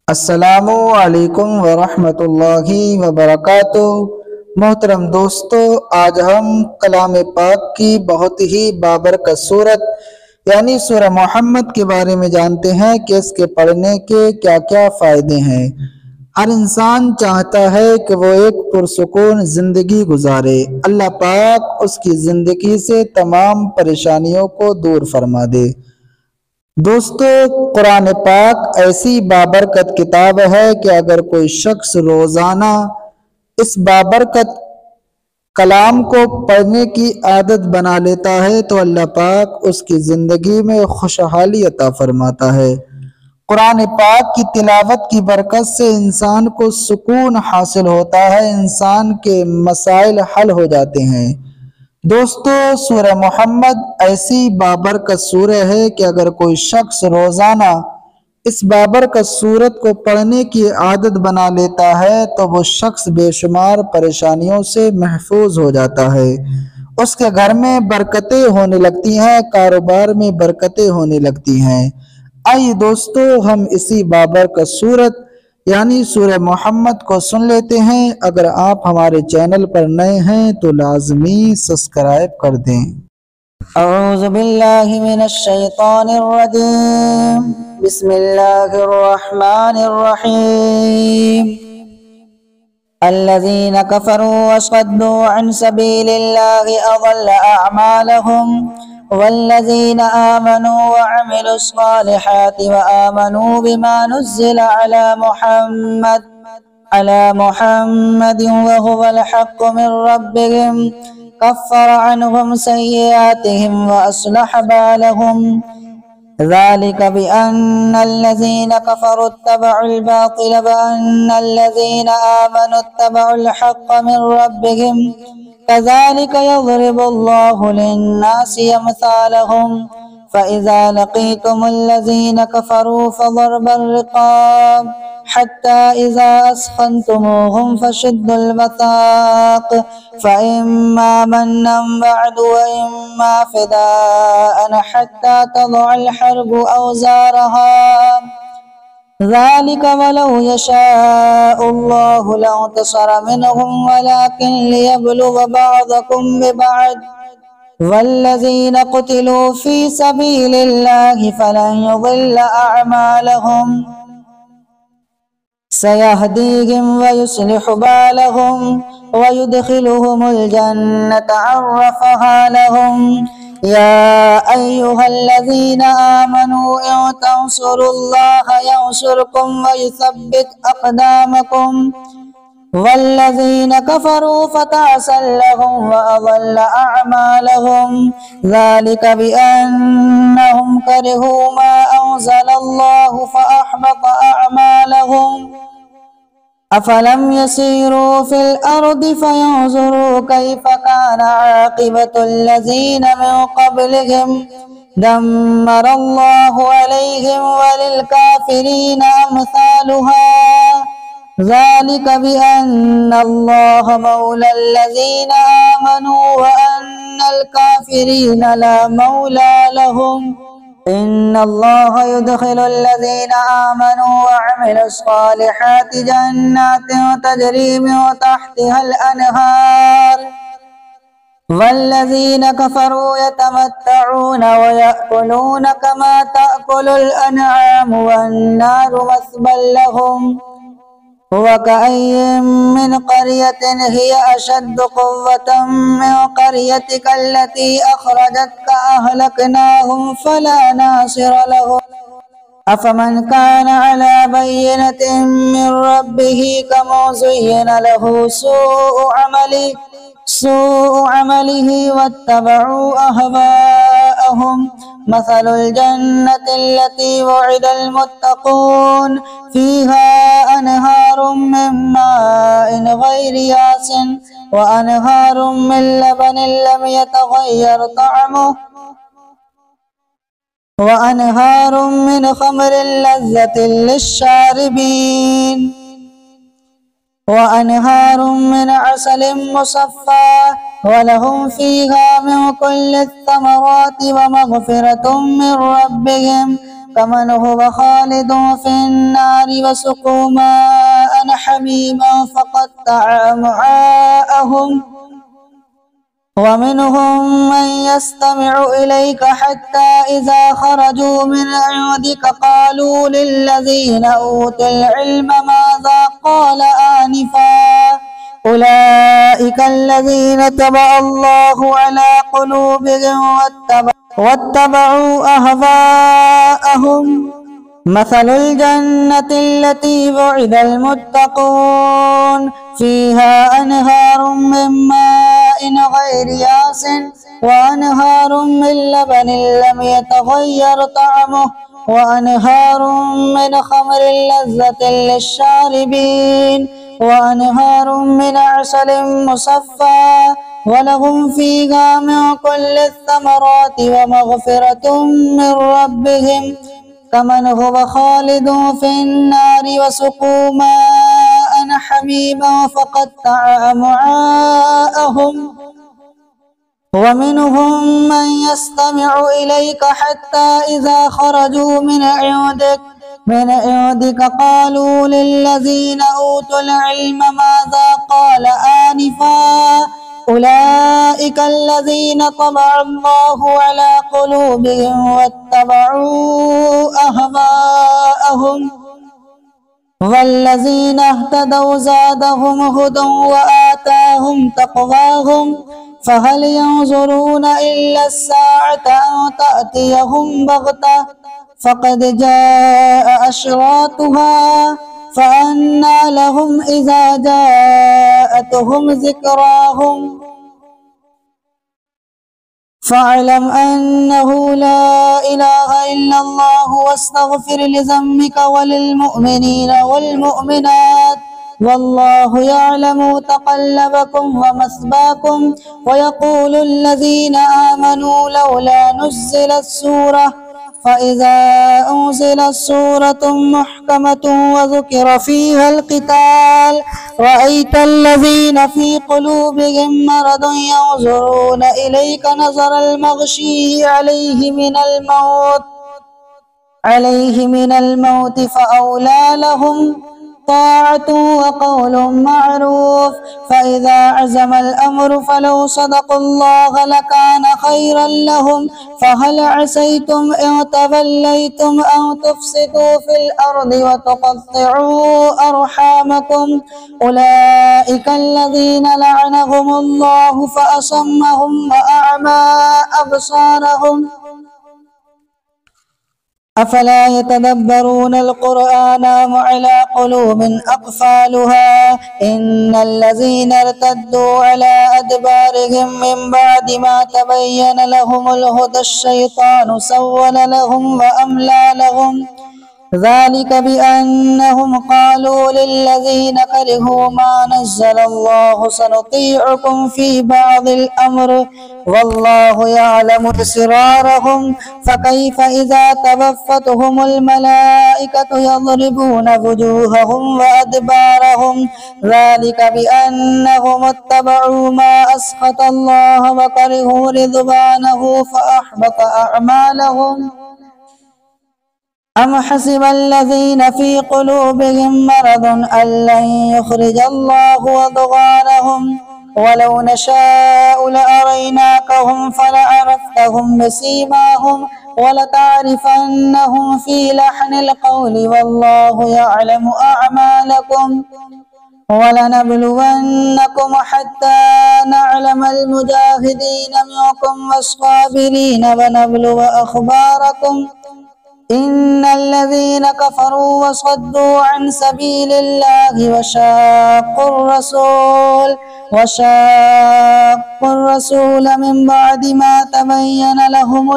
السلام علیکم ورحمۃ اللہ وبرکاتہ۔ محترم دوستو، آج ہم کلام پاک کی بہت ہی بابرکت سورت یعنی سورہ محمد کے بارے میں جانتے ہیں کہ اس کے پڑھنے کے کیا کیا فائدے ہیں۔ ہر انسان چاہتا ہے کہ وہ ایک پرسکون زندگی گزارے، اللہ پاک اس کی زندگی سے تمام پریشانیوں کو دور فرما دے۔ دوستو، قرآن پاک ایسی بابرکت کتاب ہے کہ اگر کوئی شخص روزانہ اس بابرکت کلام کو پڑھنے کی عادت بنا لیتا ہے تو اللہ پاک اس کی زندگی میں خوشحالی عطا فرماتا ہے۔ قرآن پاک کی تلاوت کی برکت سے انسان کو سکون حاصل ہوتا ہے، انسان کے مسائل حل ہو جاتے ہیں۔ دوستو، سورہ محمد ایسی بابرکت سورہ ہے کہ اگر کوئی شخص روزانہ اس بابرکت سورت کو پڑھنے کی عادت بنا لیتا ہے تو وہ شخص بے شمار پریشانیوں سے محفوظ ہو جاتا ہے، اس کے گھر میں برکتیں ہونے لگتی ہیں، کاروبار میں برکتیں ہونے لگتی ہیں۔ آئیے دوستو، ہم اسی بابرکت سورت یعنی سورہ محمد کو سن لیتے ہیں۔ اگر آپ ہمارے چینل پر نئے ہیں تو لازمی سبسکرائب کر دیں۔ اعوذ باللہ من الشیطان الرجیم، بسم اللہ الرحمن الرحیم۔ الذین کفروا وصدوا عن سبیل اللہ اضل اعمالهم والذین آمنوا وعملوا الصالحات وآمنوا بما نزل على محمد وهو الحق من ربهم كفر عنهم سيئاتهم وأصلح بالهم ذلك بأن الذين كفروا اتبعوا الباطل وأن الذين آمنوا اتبعوا الحق من ربهم كذلك يضرب الله للناس أمثالهم فإذا لقيتم الذين كفروا فضرب الرقاب حتى إذا أثخنتموهم فشدوا الوثاق فإما منا بعد وإما فداء حتى تضع الحرب أوزارها ذلك ولو يشاء الله لانتصر منهم ولكن ليبلو بعضكم ببعض والذين قتلوا في سبيل الله فلن يضل أعمالهم سيهديهم ويصلح بالهم ويدخلهم الجنة عرفها لهم يا أيها الذين آمنوا إن تنصروا الله ينصركم ويثبت أقدامكم والذين كفروا فتعسا لهم وأضل أعمالهم ذلك بأنهم كرهوا ما أنزل الله فأحبط أعمالهم أفلم يسيروا في الأرض فينظروا كيف كان عاقبة الذين من قبلهم دمر الله عليهم وللكافرين أمثالها ذلك بأن الله مولى الذين آمنوا وأن الكافرين لا مولى لهم إن الله يدخل الذين آمنوا وعملوا الصالحات جنات تجري من تحتها الأنهار والذين كفروا يتمتعون ويأكلون كما تأكل الأنعام والنار مثوى لهم وكأي من قرية هي أشد قوة من قريتك التي أخرجتك أهلكناهم فلا ناصر لهم أفمن كان على بينة من ربه كما زين له سوء عمله واتبعوا أهواءهم مثل الجنة التي وعد المتقون فيها أنهار من ماء غير ياس وأنهار من لبن لم يتغير طعمه وأنهار من خمر لذة للشاربين وأنهار من عسل مصفى ولهم فيها من كل الثمرات ومغفرة من ربهم كمن هو خالد في النار وسقوا ماء حميما فقطع أمعاءهم ومنهم من يستمع إليك حتى إذا خرجوا من عندك قالوا للذين أوتوا العلم ماذا قال آنفا أولئك الذين طبع الله على قلوبهم واتبعوا أهواءهم مثل الجنة التي وعد المتقون فيها أنهار من ماء غير ياس وأنهار من لبن لم يتغير طعمه وأنهار من خمر لذة للشاربين وأنهار من عسل مصفى ولهم فيها من كل الثمرات ومغفرة من ربهم كمن هو خالد في النار وسقوا ماء حميما فقطع أمعاءهم ومنهم من يستمع إليك حتى إذا خرجوا من عندك قالوا للذين أوتوا العلم ماذا قال آنفا أولئك الذين طبع الله على قلوبهم واتبعوا أهواءهم والذين اهتدوا زادهم هدى وآتاهم تقواهم فهل ينظرون إلا الساعة أن تأتيهم بغتة فقد جاء أشراطها فأنى لهم إذا جاءتهم ذكراهم فاعلم أنه لا إله إلا الله واستغفر لذنبك وللمؤمنين والمؤمنات والله يعلم تقلبكم ومثواكم ويقول الذين آمنوا لولا نزلت سورة فإذا أنزلت سورة محكمة وذكر فيها القتال رأيت الذين في قلوبهم مرض ينظرون إليك نظر المغشي عليه من الموت فأولى لهم طاعة وقول معروف فإذا عزم الأمر فلو صدقوا الله لكان خيرا لهم فهل عسيتم إن توليتم أن تفسدوا في الأرض وتقطعوا أرحامكم أولئك الذين لعنهم الله فأصمهم وأعمى أبصارهم أفلا يتدبرون القرآن أم على قلوب أقفالها إن الذين ارتدوا على أدبارهم من بعد ما تبين لهم الهدى الشيطان سول لهم وأملى لهم ذلك بأنهم قالوا للذين كرهوا ما نزل الله سنطيعكم في بعض الأمر والله يعلم إسرارهم فكيف إذا توفتهم الملائكة يضربون وجوههم وأدبارهم ذلك بأنهم اتبعوا ما أسخط الله وكرهوا رضوانه فأحبط أعمالهم أم حسب الذين في قلوبهم مرض أن لن يخرج الله أضغانهم ولو نشاء لأريناكهم فلعرفتهم بسيماهم ولتعرفنهم في لحن القول والله يعلم أعمالكم ولنبلونكم حتى نعلم المجاهدين منكم والصابرين ونبلو أخباركم إن الذين كفروا وصدوا عن سبيل الله وشاقوا الرسول من بعد ما تبين لهم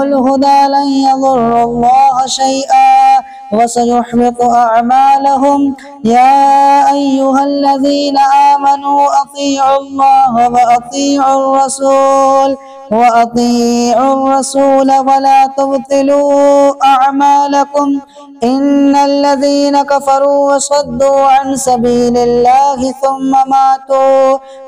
الهدى لن يضروا الله شيئا وسيحبط أعمالهم يا أيها الذين آمنوا أطيعوا الله وأطيعوا الرسول ولا تبطلوا أعمالكم إن الذين كفروا وصدوا عن سبيل الله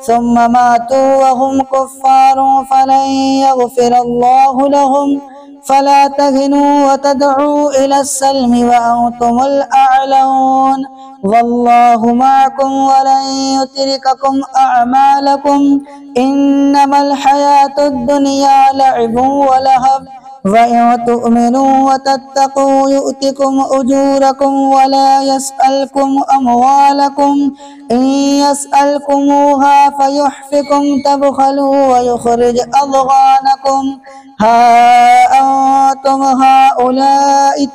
ثم ماتوا وهم كفار فلن يغفر الله لهم فلا تهنوا وتدعوا إلى السلم وأنتم الأعلون والله معكم ولن يترككم أعمالكم إنما الحياة الدنيا لعب ولهب وإن تؤمنوا وتتقوا يؤتكم أجوركم ولا يسألكم أموالكم إن يسألكموها فيحفكم تبخلوا ويخرج أضغانكم ها أنتم هؤلاء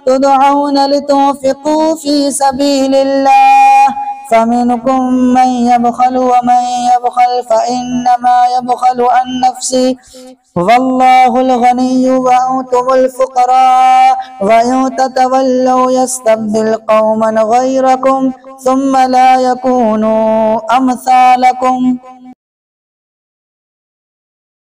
تدعون لتنفقوا في سبيل الله فمنكم من يبخل ومن يبخل فإنما يبخل عن نفسه والله الغني وأنتم الفقراء وإن تتولوا يستبدل قوما غيركم ثم لا يكونوا أمثالكم